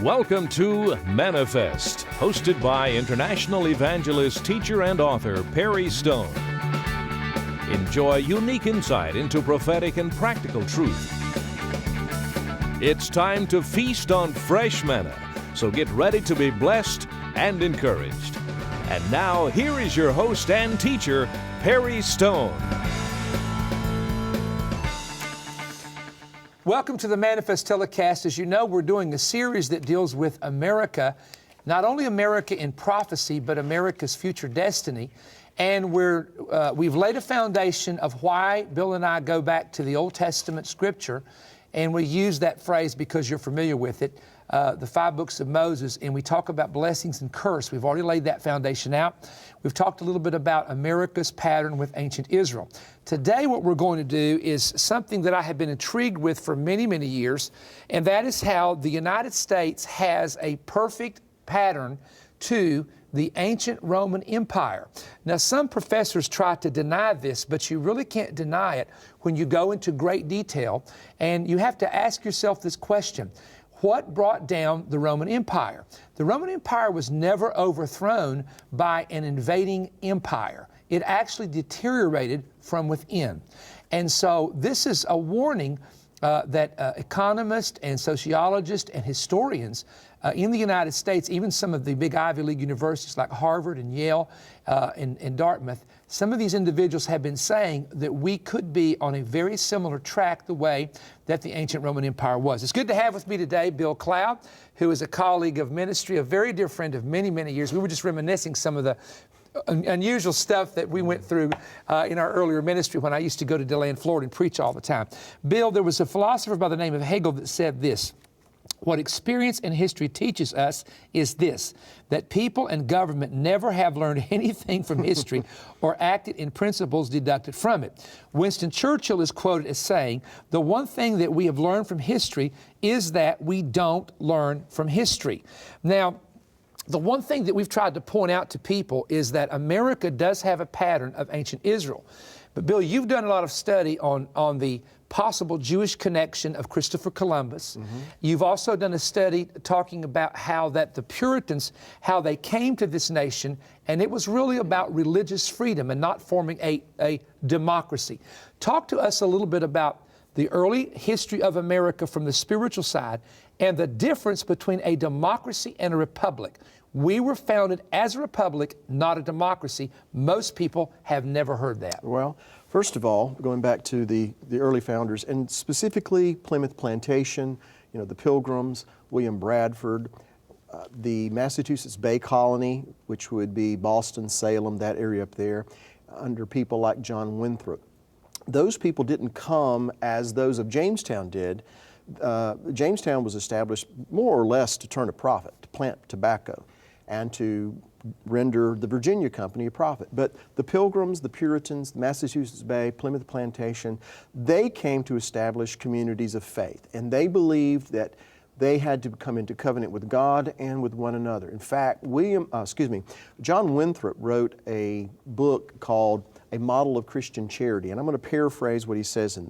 Welcome to Manifest, hosted by international evangelist, teacher, and author Perry Stone. Enjoy unique insight into prophetic and practical truth. It's time to feast on fresh manna, so get ready to be blessed and encouraged. And now, here is your host and teacher, Perry Stone. Welcome to the Manifest telecast. As you know, we're doing a series that deals with America, not only America in prophecy, but America's future destiny. And we've laid a foundation of why Bill and I go back to the Old Testament scripture, and we use that phrase because you're familiar with it, the 5 books of Moses, and we talk about blessings and curse. We've already laid that foundation out. We've talked a little bit about America's pattern with ancient Israel. Today, what we're going to do is something that I have been intrigued with for many, many years, and that is how the United States has a perfect pattern to the ancient Roman Empire. Now, some professors try to deny this, but you really can't deny it when you go into great detail, and you have to ask yourself this question. What brought down the Roman Empire? The Roman Empire was never overthrown by an invading empire. It actually deteriorated from within. And so this is a warning that economists and sociologists and historians in the United States, even some of the big Ivy League universities like Harvard and Yale and Dartmouth, some of these individuals have been saying that we could be on a very similar track the way that the ancient Roman Empire was. It's good to have with me today Bill Cloud, who is a colleague of ministry, a very dear friend of many, many years. We were just reminiscing some of the unusual stuff that we went through in our earlier ministry when I used to go to DeLand, Florida and preach all the time. Bill, there was a philosopher by the name of Hegel that said this: what experience and history teaches us is this, that people and government never have learned anything from history or acted in principles deducted from it. Winston Churchill is quoted as saying, the one thing that we have learned from history is that we don't learn from history. Now, the one thing that we've tried to point out to people is that America does have a pattern of ancient Israel. But Bill, you've done a lot of study on the possible Jewish connection of Christopher Columbus. Mm-hmm. You've also done a study talking about how that the Puritans, how they came to this nation, and it was really about religious freedom and not forming a democracy. Talk to us a little bit about the early history of America from the spiritual side and the difference between a democracy and a republic. We were founded as a republic, not a democracy. Most people have never heard that. Well, first of all, going back to the early founders, and specifically Plymouth Plantation, the Pilgrims, William Bradford, the Massachusetts Bay Colony, which would be Boston, Salem, that area up there, under people like John Winthrop. Those people didn't come as those of Jamestown did. Jamestown was established more or less to turn a profit, to plant tobacco, and to render the Virginia Company a profit. But the Pilgrims, the Puritans, the Massachusetts Bay, Plymouth Plantation, they came to establish communities of faith, and they believed that they had to come into covenant with God and with one another. In fact, John Winthrop wrote a book called A Model of Christian Charity, and I'm going to paraphrase what he says in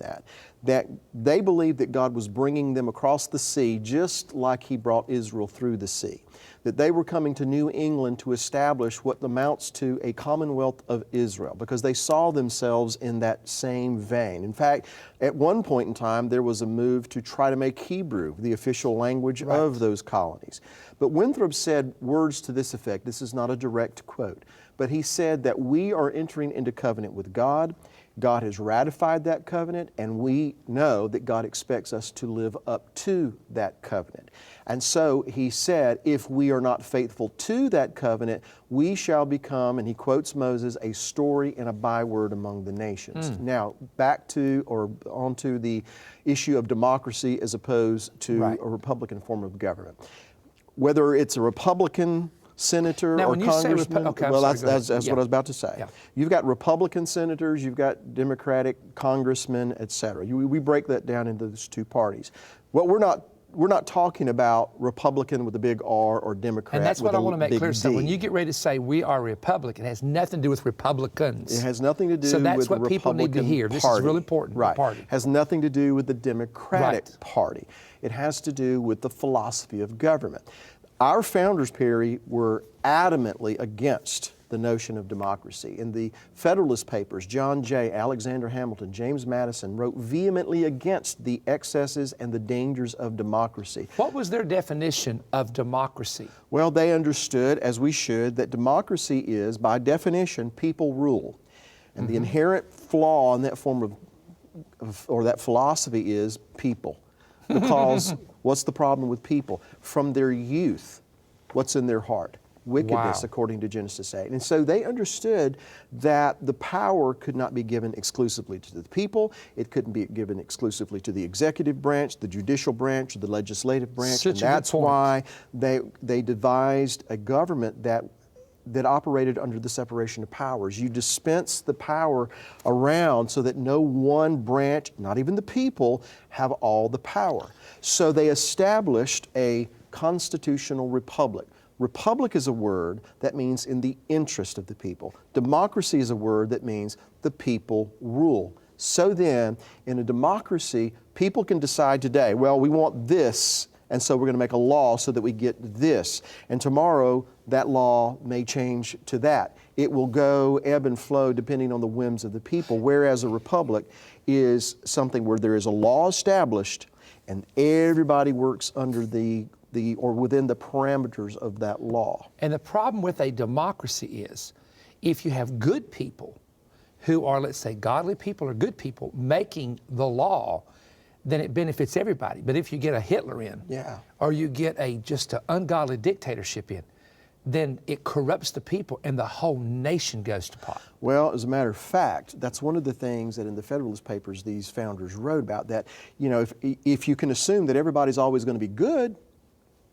that they believed that God was bringing them across the sea just like He brought Israel through the sea, that they were coming to New England to establish what amounts to a commonwealth of Israel, because they saw themselves in that same vein. In fact, at one point in time, there was a move to try to make Hebrew the official language of those colonies. But Winthrop said words to this effect. This is not a direct quote, but he said that we are entering into covenant with God. God has ratified that covenant, and we know that God expects us to live up to that covenant. And so he said, if we are not faithful to that covenant, we shall become, and he quotes Moses, a story and a byword among the nations. Now, back to or onto the issue of democracy as opposed to a Republican form of government. Whether it's a Republican senator now, or congressman, that's what I was about to say. Yeah. You've got Republican senators, you've got Democratic congressmen, et cetera. We break that down into those two parties. What we're not we're not talking about Republican with a big R or Democrat. And that's what I want to make clear. So D. when you get ready to say we are Republican, it has nothing to do with Republicans. It has nothing to do so that's with what the people need to hear. Republican This is real Party. important. Right. Party. Has nothing to do with the Democratic Right. Party. It has to do with the philosophy of government. Our founders, Perry, were adamantly against the notion of democracy. In the Federalist Papers, John Jay, Alexander Hamilton, James Madison wrote vehemently against the excesses and the dangers of democracy. What was their definition of democracy? Well, they understood, as we should, that democracy is, by definition, people rule. And the inherent flaw in that form or that philosophy is people. Because what's the problem with people? From their youth, what's in their heart? Wickedness, Wow. according to Genesis 8. And so they understood that the power could not be given exclusively to the people. It couldn't be given exclusively to the executive branch, the judicial branch, or the legislative branch. Such a and good that's point. why they devised a government that operated under the separation of powers. You dispense the power around so that no one branch, not even the people, have all the power. So they established a constitutional republic. Republic is a word that means in the interest of the people. Democracy is a word that means the people rule. So then, in a democracy, people can decide today, well, we want this, and so we're going to make a law so that we get this. And tomorrow, that law may change to that. It will go ebb and flow depending on the whims of the people, whereas a republic is something where there is a law established and everybody works under or within the parameters of that law. And the problem with a democracy is if you have good people who are, let's say, godly people or good people making the law, then it benefits everybody. But if you get a Hitler in, Yeah. or you get just an ungodly dictatorship in, then it corrupts the people and the whole nation goes to pot. Well, as a matter of fact, that's one of the things that in the Federalist Papers these founders wrote about, that, you know, if you can assume that everybody's always going to be good,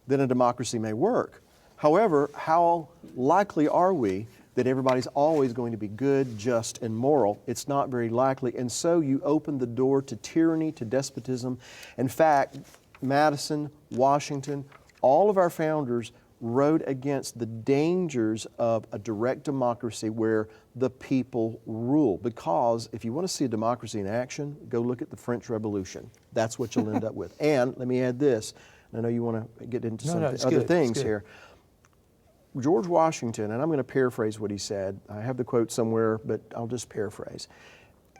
then a democracy may work. However, how likely are we that everybody's always going to be good, just, and moral? It's not very likely. And so you open the door to tyranny, to despotism. In fact, Madison, Washington, all of our founders wrote against the dangers of a direct democracy where the people rule. Because if you want to see a democracy in action, go look at the French Revolution. That's what you'll end up with. And let me add this. I know you want to get into some other things here. George Washington, and I'm going to paraphrase what he said. I have the quote somewhere, but I'll just paraphrase.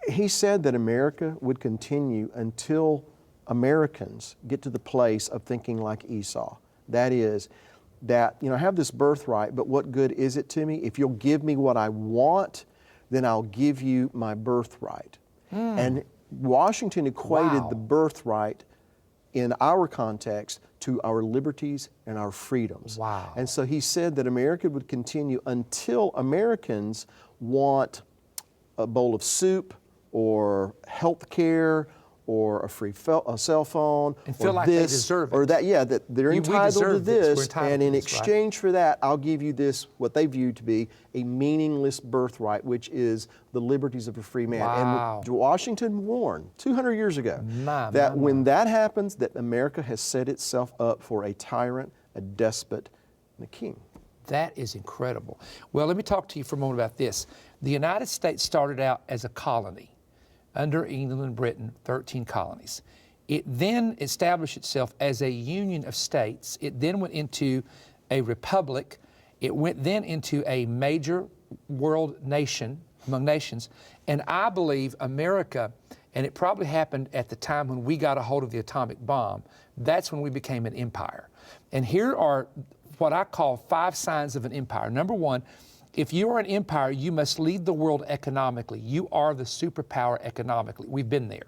He said that America would continue until Americans get to the place of thinking like Esau. That is, that, you know, I have this birthright, but what good is it to me? If you'll give me what I want, then I'll give you my birthright. And Washington equated the birthright in our context to our liberties and our freedoms. Wow. And so he said that America would continue until Americans want a bowl of soup or health care or a free cell phone, And feel or like this, they deserve it. or that, yeah, that they're We entitled to deserve this. We're this, entitled and to in this, right? exchange for that, I'll give you this, what they view to be a meaningless birthright, which is the liberties of a free man. Wow. And Washington warned 200 years ago My. when that happens, that America has set itself up for a tyrant, a despot, and a king. That is incredible. Well, let me talk to you for a moment about this. The United States started out as a colony under England and Britain, 13 colonies. It then established itself as a union of states. It then went into a republic. It went then into a major world nation among nations. And I believe America, and it probably happened at the time when we got a hold of the atomic bomb, that's when we became an empire. And here are what I call 5 signs of an empire. Number 1, if you are an empire, you must lead the world economically. You are the superpower economically. We've been there.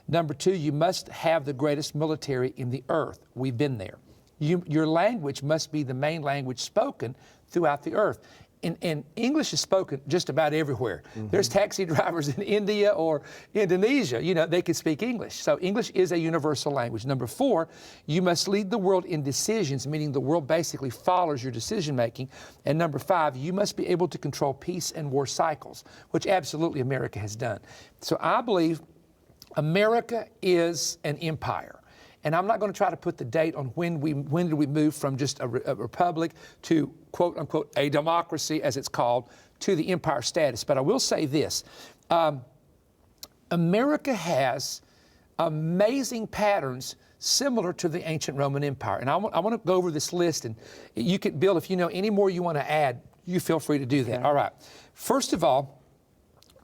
Number 2, you must have the greatest military in the earth. We've been there. Your language must be the main language spoken throughout the earth. And English is spoken just about everywhere. There's taxi drivers in India or Indonesia, you know, they can speak English. So English is a universal language. Number 4, you must lead the world in decisions, meaning the world basically follows your decision making. And number 5, you must be able to control peace and war cycles, which absolutely America has done. So I believe America is an empire. And I'm not going to try to put the date on when did we move from just a republic to, quote unquote, a democracy, as it's called, to the empire status. But I will say this. America has amazing patterns similar to the ancient Roman Empire. And I want to go over this list, and you could, Bill, if you know any more you want to add, you feel free to do that. Okay. All right. First of all,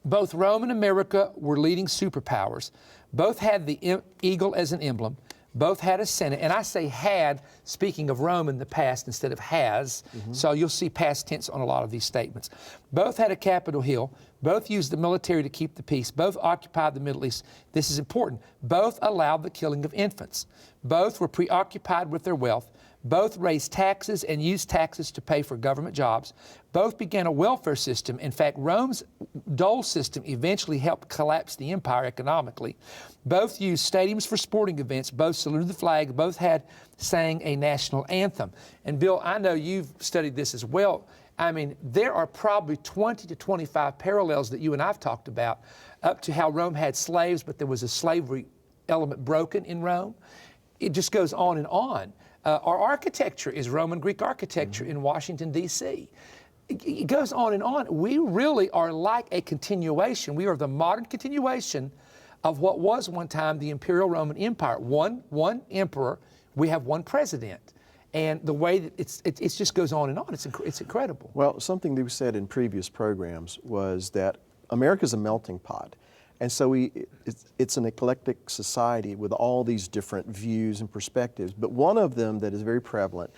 both Rome and America were leading superpowers. Both had the eagle as an emblem. Both had a senate. And I say had, speaking of Rome in the past instead of has. So you'll see past tense on a lot of these statements. Both had a Capitol Hill. Both used the military to keep the peace. Both occupied the Middle East. This is important. Both allowed the killing of infants. Both were preoccupied with their wealth. Both raised taxes and used taxes to pay for government jobs. Both began a welfare system. In fact, Rome's dole system eventually helped collapse the empire economically. Both used stadiums for sporting events. Both saluted the flag. Both sang a national anthem. And Bill, I know you've studied this as well. I mean, there are probably 20 to 25 parallels that you and I've talked about, up to how Rome had slaves, but there was a slavery element broken in Rome. It just goes on and on. Our architecture is Roman Greek architecture in Washington, D.C. It goes on and on. We really are like a continuation. We are the modern continuation of what was one time the Imperial Roman Empire. One emperor, we have one president. And the way that it just goes on and on, it's incredible. Well, something that we said in previous programs was that America's a melting pot. And so it's an eclectic society with all these different views and perspectives. But one of them that is very prevalent,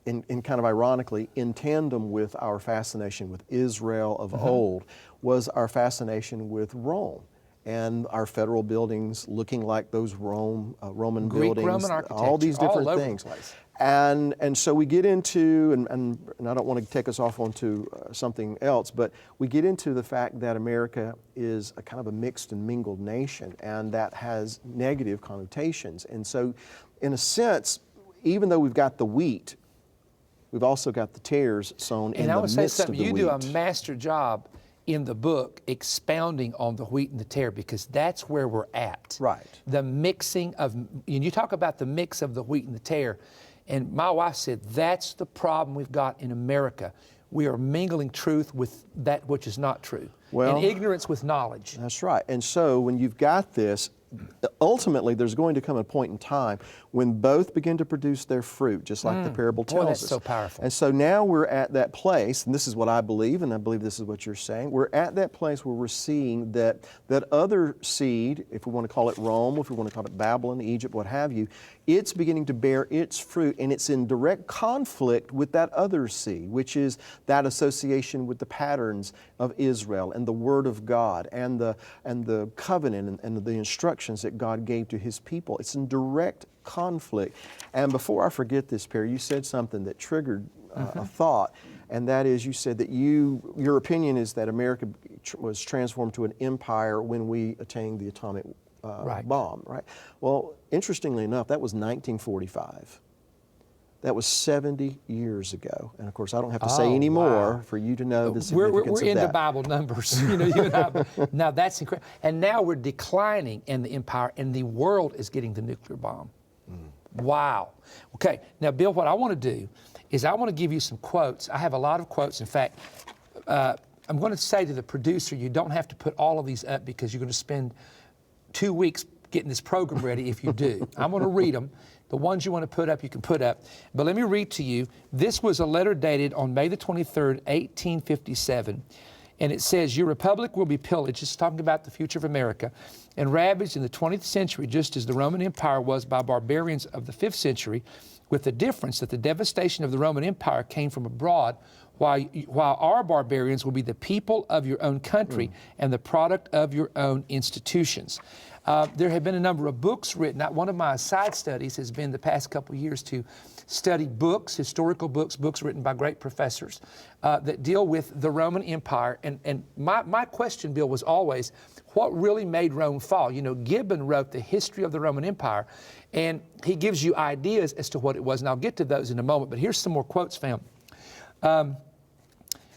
in kind of ironically, in tandem with our fascination with Israel of old, was our fascination with Rome. And our federal buildings looking like those Roman Greek, buildings, Roman architecture, all these different all over things. The place. And so we get into, and I don't want to take us off onto something else, but we get into the fact that America is a kind of a mixed and mingled nation, and that has negative connotations. And so, in a sense, even though we've got the wheat, we've also got the tares sown in the midst of the wheat. And I would say something, you do a master job in the book expounding on the wheat and the tare, because that's where we're at. Right. The mixing of, and you talk about the mix of the wheat and the tare, and my wife said that's the problem we've got in America. We are mingling truth with that which is not true, and ignorance with knowledge. That's right. And so when you've got this, ultimately there's going to come a point in time when both begin to produce their fruit, just like the parable tells us. That's so powerful. And so now we're at that place, and this is what I believe, and I believe this is what you're saying. We're at that place where we're seeing that other seed, if we want to call it Rome, if we want to call it Babylon, Egypt, what have you, it's beginning to bear its fruit, and it's in direct conflict with that other seed, which is that association with the patterns of Israel and the Word of God and the covenant and the instructions that God gave to His people. It's in direct conflict. And before I forget this, Perry, you said something that triggered a thought, and that is, you said that your opinion is that America was transformed to an empire when we attained the atomic bomb, right? Well, interestingly enough, that was 1945. That was 70 years ago. And of course, I don't have to say any more for you to know the significance of that. We're into Bible numbers. You and I. Now that's incredible. And now we're declining in the empire, and the world is getting the nuclear bomb. Wow. Okay, now Bill, what I want to do is I want to give you some quotes. I have a lot of quotes. In fact, I'm going to say to the producer, you don't have to put all of these up because you're going to spend 2 weeks getting this program ready if you do. I'm going to read them. The ones you want to put up, you can put up. But let me read to you. This was a letter dated on May the 23rd, 1857. And it says, your republic will be pillaged, it's talking about the future of America, and ravaged in the 20th century, just as the Roman Empire was by barbarians of the 5th century, with the difference that the devastation of the Roman Empire came from abroad, while our barbarians will be the people of your own country and the product of your own institutions. There have been a number of books written. One of my side studies has been the past couple of years to study books, historical books, books written by great professors that deal with the Roman Empire. And my question, Bill, was always, what really made Rome fall? You know, Gibbon wrote the history of the Roman Empire, and he gives you ideas as to what it was. And I'll get to those in a moment, but here's some more quotes found.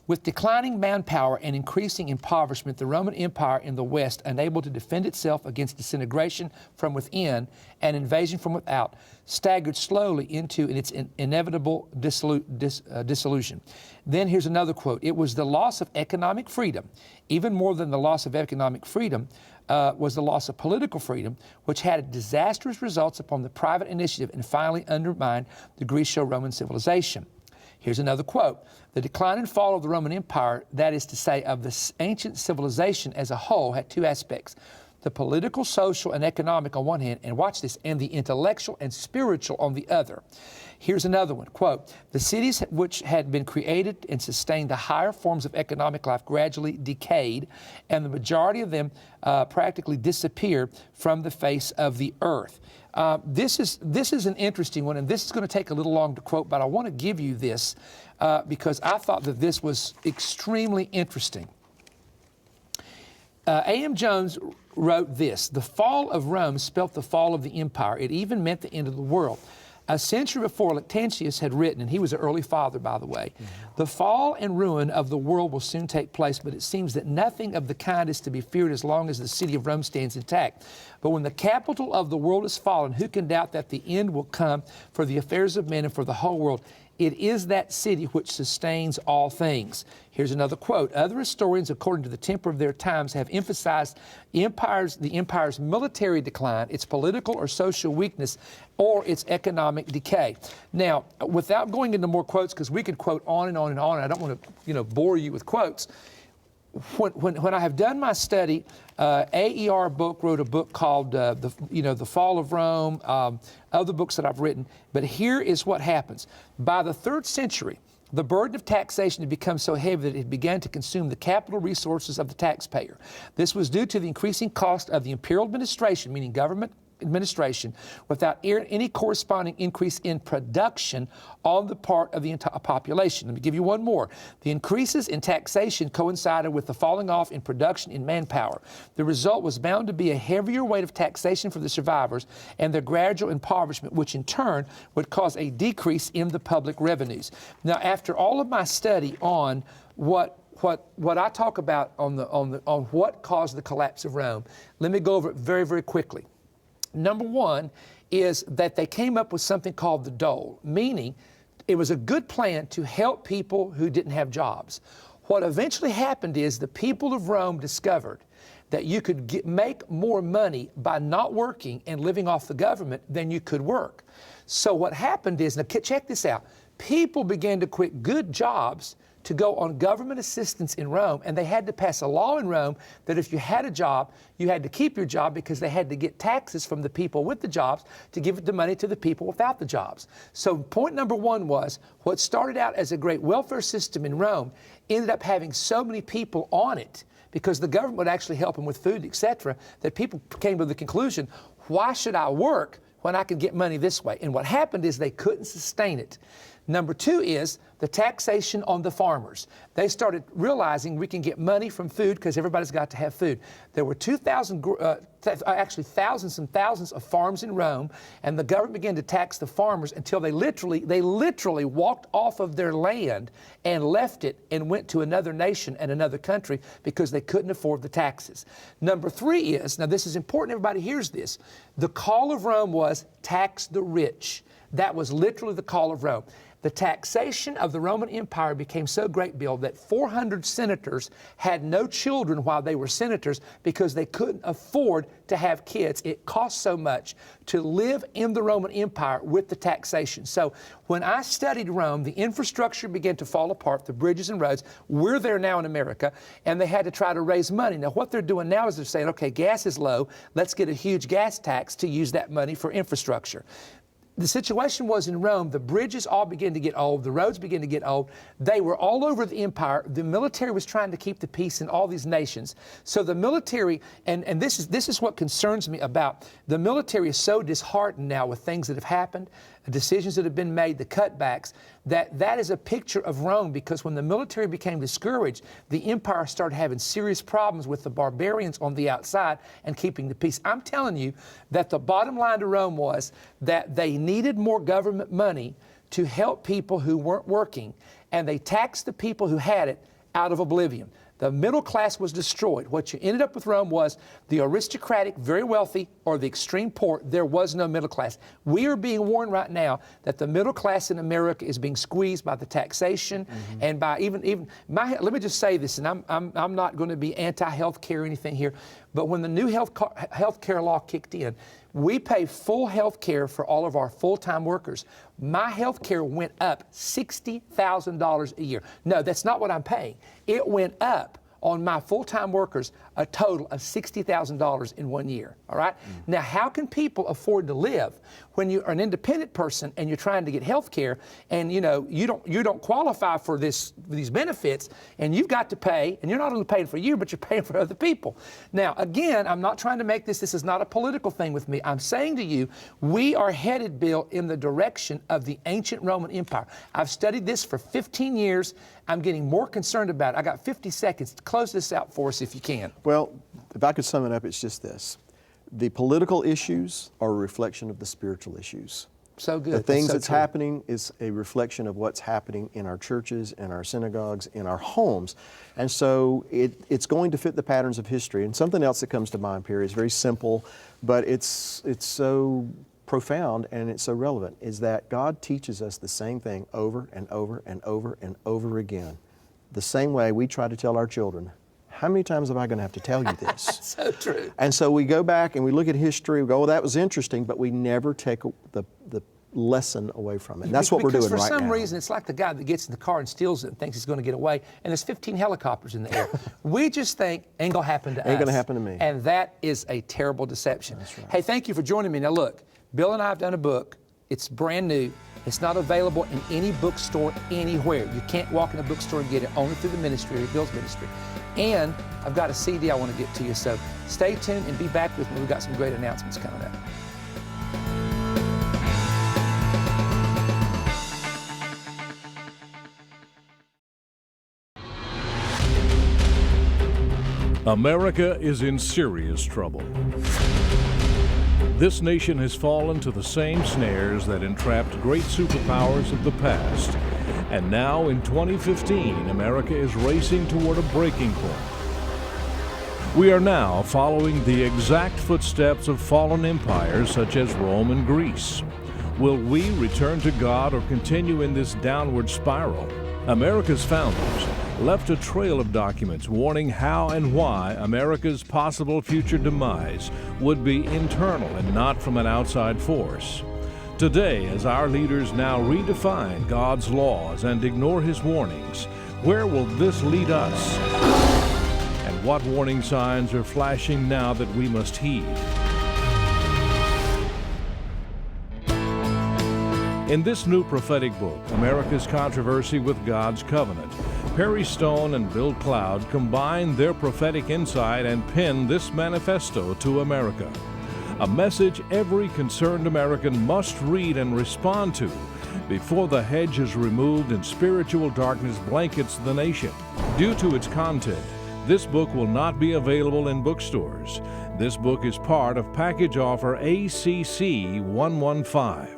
With declining manpower and increasing impoverishment, the Roman Empire in the West, unable to defend itself against disintegration from within and invasion from without, staggered slowly into its inevitable dissolution. Then here's another quote. It was the loss of economic freedom, even more than the loss of economic freedom, was the loss of political freedom, which had disastrous results upon the private initiative and finally undermined the Greco-Roman civilization. Here's another quote. The decline and fall of the Roman Empire, that is to say, of the ancient civilization as a whole, had two aspects. The political, social, and economic on one hand, and watch this, and the intellectual and spiritual on the other. Here's another one, quote, the cities which had been created and sustained the higher forms of economic life gradually decayed, and the majority of them practically disappeared from the face of the earth. This is an interesting one, and this is going to take a little long to quote, but I want to give you this because I thought that this was extremely interesting. A.M. Jones wrote this, the fall of Rome spelt the fall of the empire. It even meant the end of the world. A century before, Lactantius had written, and he was an early father, by the way, the fall and ruin of the world will soon take place, but it seems that nothing of the kind is to be feared as long as the city of Rome stands intact. But when the capital of the world is fallen, who can doubt that the end will come for the affairs of men and for the whole world? It is that city which sustains all things. Here's another quote. Other historians, according to the temper of their times, have emphasized the empire's military decline, its political or social weakness, or its economic decay. Now, without going into more quotes, because we could quote on and on and on, I don't want to, bore you with quotes. When I have done my study, A.E.R. Book wrote a book called The Fall of Rome, other books that I've written. But here is what happens. By the 3rd century, the burden of taxation had become so heavy that it began to consume the capital resources of the taxpayer. This was due to the increasing cost of the imperial administration, meaning government administration, without any corresponding increase in production on the part of the entire population. Let me give you one more. The increases in taxation coincided with the falling off in production in manpower. The result was bound to be a heavier weight of taxation for the survivors and their gradual impoverishment, which in turn would cause a decrease in the public revenues. Now, after all of my study on what I talk about on what caused the collapse of Rome, let me go over it very, very quickly. Number one is that they came up with something called the dole, meaning it was a good plan to help people who didn't have jobs. What eventually happened is the people of Rome discovered that you could make more money by not working and living off the government than you could work. So what happened is, now check this out, people began to quit good jobs to go on government assistance in Rome, and they had to pass a law in Rome that if you had a job, you had to keep your job because they had to get taxes from the people with the jobs to give the money to the people without the jobs. So point number one was, what started out as a great welfare system in Rome ended up having so many people on it because the government would actually help them with food, etc., that people came to the conclusion, why should I work when I can get money this way? And what happened is they couldn't sustain it. Number two is the taxation on the farmers. They started realizing we can get money from food because everybody's got to have food. There were thousands and thousands of farms in Rome, and the government began to tax the farmers until they literally walked off of their land and left it and went to another nation and another country because they couldn't afford the taxes. Number three is, now this is important, everybody hears this, the call of Rome was tax the rich. That was literally the call of Rome. The taxation of the Roman Empire became so great, Bill, that 400 senators had no children while they were senators because they couldn't afford to have kids. It cost so much to live in the Roman Empire with the taxation. So when I studied Rome, the infrastructure began to fall apart, the bridges and roads. We're there now in America, and they had to try to raise money. Now, what they're doing now is they're saying, okay, gas is low. Let's get a huge gas tax to use that money for infrastructure. The situation was in Rome, the bridges all began to get old, the roads began to get old. They were all over the empire. The military was trying to keep the peace in all these nations. So the military, and this is what concerns me about, the military is so disheartened now with things that have happened, decisions that have been made, the cutbacks, that is a picture of Rome, because when the military became discouraged, the empire started having serious problems with the barbarians on the outside and keeping the peace. I'm telling you that the bottom line to Rome was that they needed more government money to help people who weren't working, and they taxed the people who had it, out of oblivion. The middle class was destroyed. What you ended up with Rome was the aristocratic, very wealthy, or the extreme poor. There was no middle class. We are being warned right now that the middle class in America is being squeezed by the taxation and by let me just say this, and I'm not going to be anti-health care or anything here, but when the new health care law kicked in, we pay full health care for all of our full-time workers. My health care went up $60,000 a year. No, that's not what I'm paying. It went up on my full-time workers a total of $60,000 in 1 year, all right? Now, how can people afford to live when you are an independent person and you're trying to get health care and, you know, you don't qualify for these benefits, and you've got to pay, and you're not only paying for you, but you're paying for other people. Now, again, I'm not trying to make this is not a political thing with me. I'm saying to you, we are headed, Bill, in the direction of the ancient Roman Empire. I've studied this for 15 years. I'm getting more concerned about it. I got 50 seconds to close this out for us if you can. Well, if I could sum it up, it's just this. The political issues are a reflection of the spiritual issues. So good. The things that's true. happening is a reflection of what's happening in our churches, in our synagogues, in our homes. And so it's going to fit the patterns of history. And something else that comes to mind, Perry, is very simple, but it's so profound and it's so relevant, is that God teaches us the same thing over and over and over and over again. The same way we try to tell our children, how many times am I going to have to tell you this? So true. And so we go back and we look at history, we go, oh, that was interesting, but we never take the lesson away from it. And that's what we're doing right now. Because for some reason, it's like the guy that gets in the car and steals it and thinks he's going to get away, and there's 15 helicopters in the air. We just think, ain't going to happen to us. Ain't going to happen to me. And that is a terrible deception. That's right. Hey, thank you for joining me. Now look, Bill and I have done a book. It's brand new. It's not available in any bookstore anywhere. You can't walk in a bookstore and get it, only through the ministry or Bill's ministry. And I've got a CD I want to get to you, so stay tuned and be back with me. We've got some great announcements coming up. America is in serious trouble. This nation has fallen to the same snares that entrapped great superpowers of the past. And now, in 2015, America is racing toward a breaking point. We are now following the exact footsteps of fallen empires such as Rome and Greece. Will we return to God or continue in this downward spiral? America's founders left a trail of documents warning how and why America's possible future demise would be internal and not from an outside force. Today, as our leaders now redefine God's laws and ignore His warnings, where will this lead us? And what warning signs are flashing now that we must heed? In this new prophetic book, America's Controversy with God's Covenant, Perry Stone and Bill Cloud combine their prophetic insight and pen this manifesto to America. A message every concerned American must read and respond to before the hedge is removed and spiritual darkness blankets the nation. Due to its content, this book will not be available in bookstores. This book is part of package offer ACC 115.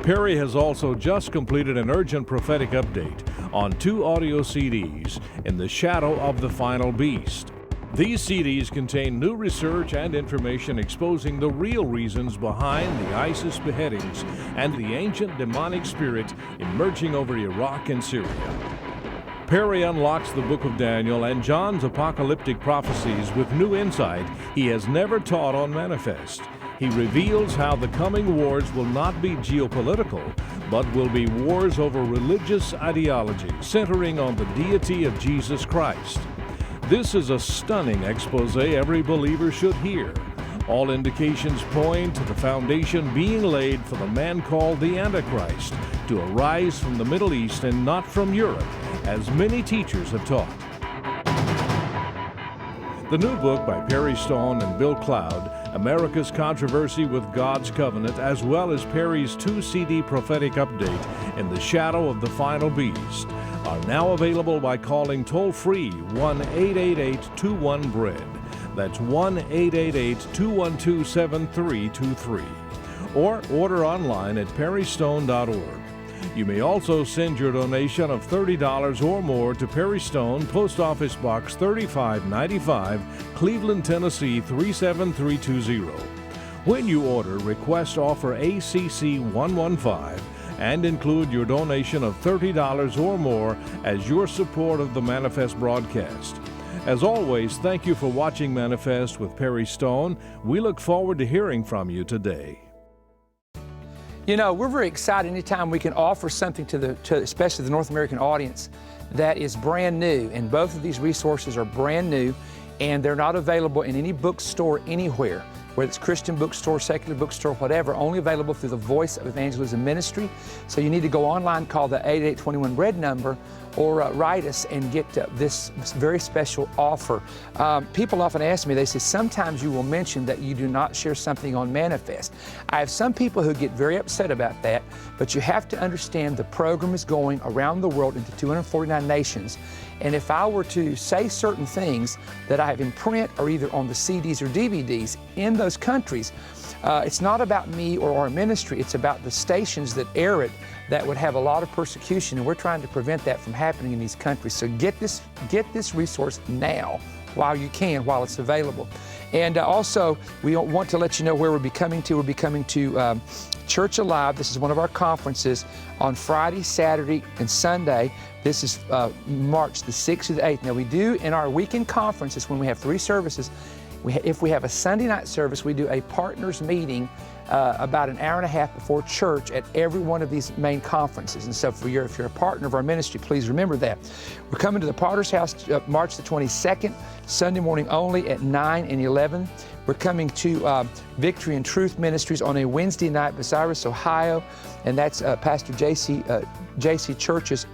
Perry has also just completed an urgent prophetic update on 2 audio CDs, In the Shadow of the Final Beast. These CDs contain new research and information exposing the real reasons behind the ISIS beheadings and the ancient demonic spirit emerging over Iraq and Syria. Perry unlocks the book of Daniel and John's apocalyptic prophecies with new insight he has never taught on Manifest. He reveals how the coming wars will not be geopolitical, but will be wars over religious ideology centering on the deity of Jesus Christ. This is a stunning expose every believer should hear. All indications point to the foundation being laid for the man called the Antichrist to arise from the Middle East and not from Europe, as many teachers have taught. The new book by Perry Stone and Bill Cloud, America's Controversy with God's Covenant, as well as Perry's 2 CD prophetic update, In the Shadow of the Final Beast, are now available by calling toll-free 1-888-21-BREAD. That's 1-888-212-7323. Or order online at perrystone.org. You may also send your donation of $30 or more to Perry Stone, Post Office Box 3595, Cleveland, Tennessee 37320. When you order, request offer ACC 115 and include your donation of $30 or more as your support of the Manifest broadcast. As always, thank you for watching Manifest with Perry Stone. We look forward to hearing from you today. You know, we're very excited anytime we can offer something to especially the North American audience that is brand new. And both of these resources are brand new, and they're not available in any bookstore anywhere, whether it's Christian bookstore, secular bookstore, whatever, only available through the Voice of Evangelism Ministry. So you need to go online, call the 8821 red number, or write us and get this very special offer. People often ask me, they say, sometimes you will mention that you do not share something on Manifest. I have some people who get very upset about that, but you have to understand the program is going around the world into 249 nations. And if I were to say certain things that I have in print or either on the CDs or DVDs in those countries, it's not about me or our ministry, it's about the stations that air it that would have a lot of persecution, and we're trying to prevent that from happening in these countries. So get this resource now while you can, while it's available. And also, we want to let you know where we'll be coming to. We'll be coming to Church Alive. This is one of our conferences on Friday, Saturday, and Sunday. This is March the 6th through the 8th. Now, we do in our weekend conferences, when we have 3 services, if we have a Sunday night service, we do a partners meeting about an hour and a half before church at every one of these main conferences. And so if you're a partner of our ministry, please remember that. We're coming to the Potter's House March the 22nd, Sunday morning only at 9 and 11. We're coming to Victory and Truth Ministries on a Wednesday night, Bucyrus, Ohio, and that's Pastor J.C. Church's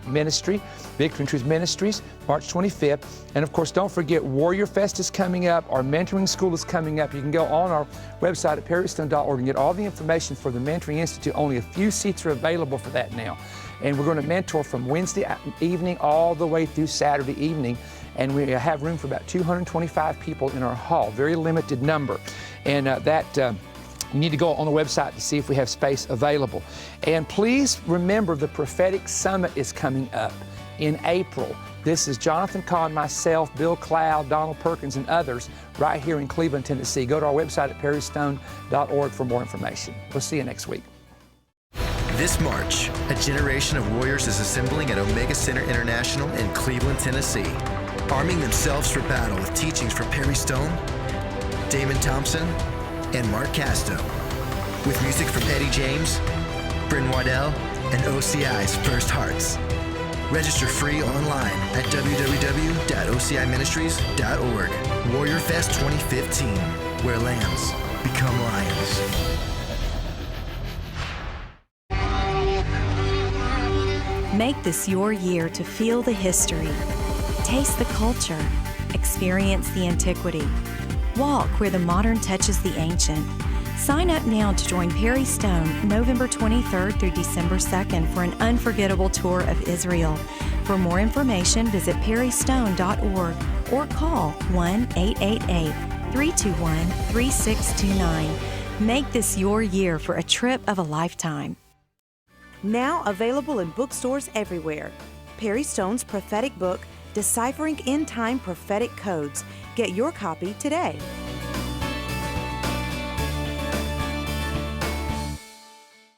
ministry, Victory and Truth Ministries, March 25th. And of course, don't forget, Warrior Fest is coming up. Our mentoring school is coming up. You can go on our website at perrystone.org and get all the information for the Mentoring Institute. Only a few seats are available for that now. And we're going to mentor from Wednesday evening all the way through Saturday evening. And we have room for about 225 people in our hall, very limited number. And you need to go on the website to see if we have space available. And please remember, the Prophetic Summit is coming up in April. This is Jonathan Kahn, myself, Bill Cloud, Donald Perkins, and others right here in Cleveland, Tennessee. Go to our website at perrystone.org for more information. We'll see you next week. This March, a generation of warriors is assembling at Omega Center International in Cleveland, Tennessee, arming themselves for battle with teachings from Perry Stone, Damon Thompson, and Mark Casto, with music from Eddie James, Bryn Waddell, and OCI's First Hearts. Register free online at www.ociministries.org. Warrior Fest 2015, where lambs become lions. Make this your year to feel the history, taste the culture, experience the antiquity, walk where the modern touches the ancient. Sign up now to join Perry Stone November 23rd through December 2nd for an unforgettable tour of Israel. For more information, visit perrystone.org or call 1-888-321-3629. Make this your year for a trip of a lifetime. Now available in bookstores everywhere. Perry Stone's prophetic book, Deciphering End Time Prophetic Codes. Get your copy today.